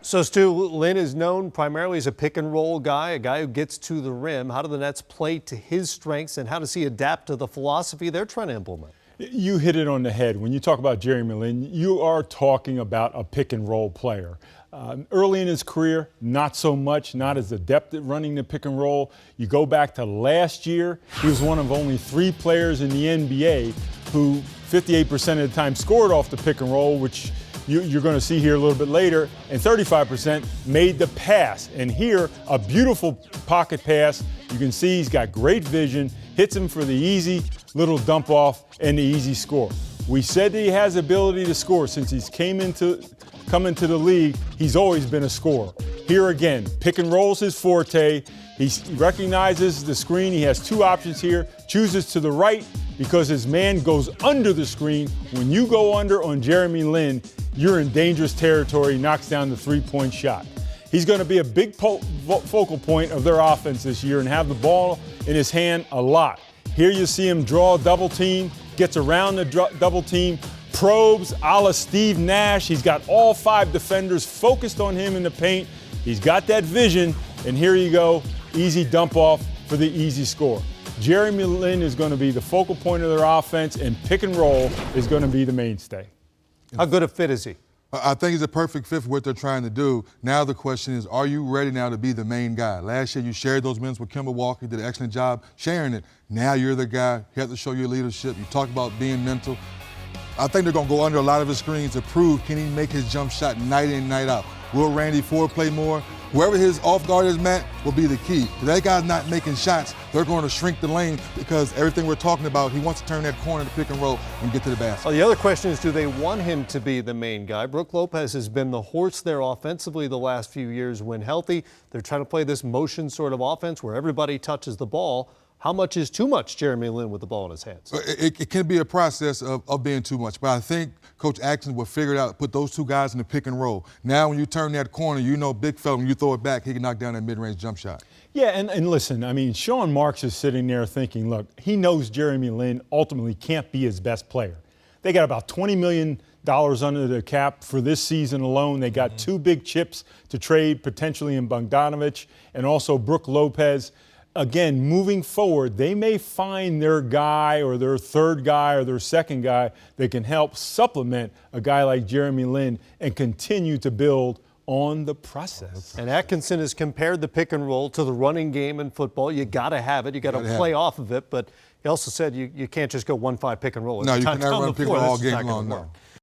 So, Stu, Lin is known primarily as a pick-and-roll guy, a guy who gets to the rim. How do the Nets play to his strengths, and how does he adapt to the philosophy they're trying to implement? You hit it on the head. When you talk about Jeremy Lin, you are talking about a pick-and-roll player. Early in his career, not so much, not as adept at running the pick-and-roll. You go back to last year, he was one of only 3 players in the NBA who 58% of the time scored off the pick-and-roll, which you're going to see here a little bit later, and 35% made the pass. And here, a beautiful pocket pass. You can see he's got great vision, hits him for the easy little dump off and the easy score. We said that he has the ability to score. Since he's come into the league, he's always been a scorer. Here again, pick and roll's his forte. He recognizes the screen. He has 2 options here, chooses to the right because his man goes under the screen. When you go under on Jeremy Lin, you're in dangerous territory, knocks down the 3-point shot. He's going to be a big focal point of their offense this year and have the ball in his hand a lot. Here you see him draw a double team, gets around the double team, probes a la Steve Nash. He's got all 5 defenders focused on him in the paint. He's got that vision, and here you go, easy dump off for the easy score. Jeremy Lin is going to be the focal point of their offense, and pick and roll is going to be the mainstay. How good a fit is he? I think he's a perfect fit for what they're trying to do. Now the question is, are you ready now to be the main guy? Last year you shared those minutes with Kemba Walker, did an excellent job sharing it. Now you're the guy. You have to show your leadership. You talk about being mental. I think they're going to go under a lot of his screens to prove can he make his jump shot night in, night out. Will Randy Ford play more? Whoever his off guard is, Matt, will be the key. If that guy's not making shots, they're going to shrink the lane because everything we're talking about, he wants to turn that corner to pick and roll and get to the basket. Well, the other question is, do they want him to be the main guy? Brook Lopez has been the horse there offensively the last few years when healthy. They're trying to play this motion sort of offense where everybody touches the ball. How much is too much Jeremy Lin with the ball in his hands? It can be a process of being too much, but I think Coach Atkins will figure it out, put those 2 guys in the pick and roll. Now when you turn that corner, you know big fella, when you throw it back, he can knock down that mid-range jump shot. Yeah, and listen, I mean, Sean Marks is sitting there thinking, look, he knows Jeremy Lin ultimately can't be his best player. They got about $20 million under the cap for this season alone. They got 2 big chips to trade, potentially in Bogdanovich and also Brook Lopez. Again, moving forward, they may find their guy or their 3rd guy or their 2nd guy that can help supplement a guy like Jeremy Lin and continue to build on the process. And Atkinson has compared the pick and roll to the running game in football. You got to have it. You got to play off of it. But he also said you can't just go 1-5 pick and roll. No, you cannot run pick and roll all game long. No.